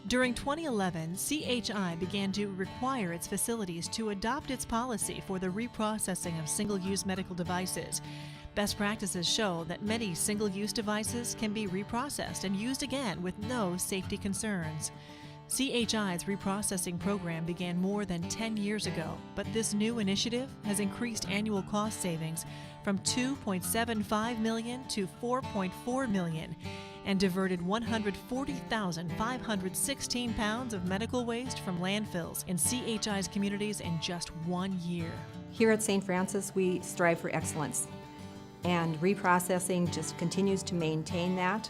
During 2011, CHI began to require its facilities to adopt its policy for the reprocessing of single-use medical devices. Best practices show that many single-use devices can be reprocessed and used again with no safety concerns. CHI's reprocessing program began more than 10 years ago, but this new initiative has increased annual cost savings from $2.75 million to $4.4 million and diverted 140,516 pounds of medical waste from landfills in CHI's communities in just 1 year. Here at St. Francis, we strive for excellence, and reprocessing just continues to maintain that.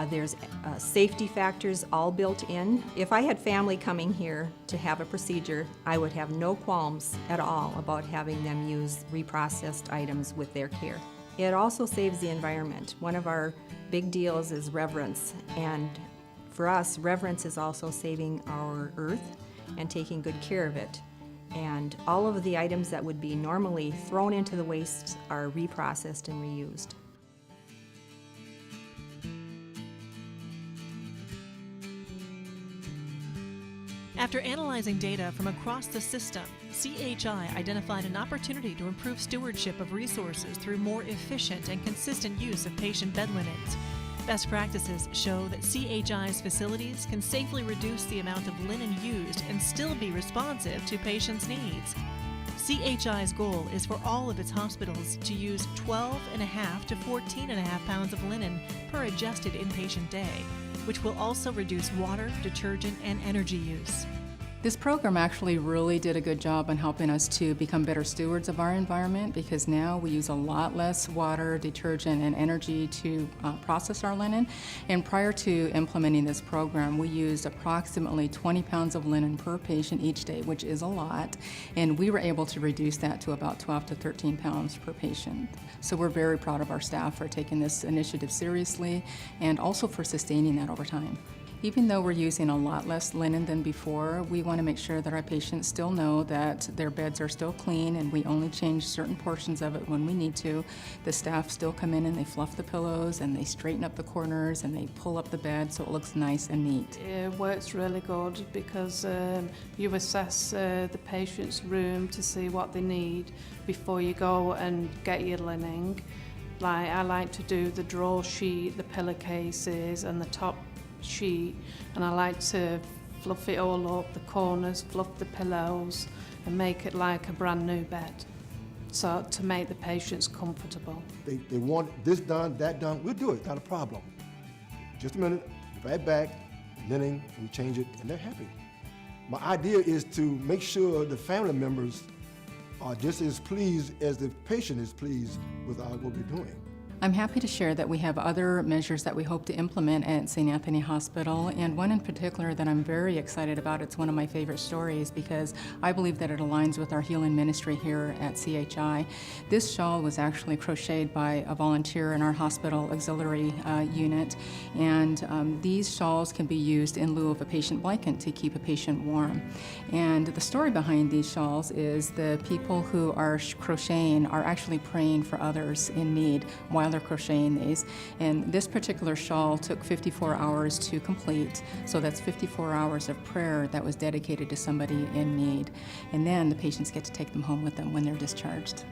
There's safety factors all built in. If I had family coming here to have a procedure, I would have no qualms at all about having them use reprocessed items with their care. It also saves the environment. One of our big deals is reverence, and for us, reverence is also saving our earth and taking good care of it. And all of the items that would be normally thrown into the waste are reprocessed and reused. After analyzing data from across the system, CHI identified an opportunity to improve stewardship of resources through more efficient and consistent use of patient bed linens. Best practices show that CHI's facilities can safely reduce the amount of linen used and still be responsive to patients' needs. CHI's goal is for all of its hospitals to use 12.5 to 14.5 pounds of linen per adjusted inpatient day, which will also reduce water, detergent, and energy use. This program actually really did a good job in helping us to become better stewards of our environment, because now we use a lot less water, detergent, and energy to process our linen. And prior to implementing this program, we used approximately 20 pounds of linen per patient each day, which is a lot. And we were able to reduce that to about 12 to 13 pounds per patient. So we're very proud of our staff for taking this initiative seriously and also for sustaining that over time. Even though we're using a lot less linen than before, we want to make sure that our patients still know that their beds are still clean, and we only change certain portions of it when we need to. The staff still come in and they fluff the pillows and they straighten up the corners and they pull up the bed so it looks nice and neat. It works really good because you assess the patient's room to see what they need before you go and get your linen. I like to do the drawer sheet, the pillowcases and the top sheet, and I like to fluff it all up, the corners, fluff the pillows and make it like a brand new bed, so to make the patients comfortable. They want this done, that done, we'll do it, not a problem. Just a minute, right back, linen, we change it, and they're happy. My idea is to make sure the family members are just as pleased as the patient is pleased with what we're doing. I'm happy to share that we have other measures that we hope to implement at St. Anthony Hospital, and one in particular that I'm very excited about. It's one of my favorite stories because I believe that it aligns with our healing ministry here at CHI. This shawl was actually crocheted by a volunteer in our hospital auxiliary unit, and these shawls can be used in lieu of a patient blanket to keep a patient warm. And the story behind these shawls is the people who are crocheting are actually praying for others in need while they're crocheting these. And this particular shawl took 54 hours to complete, so that's 54 hours of prayer that was dedicated to somebody in need. And then the patients get to take them home with them when they're discharged.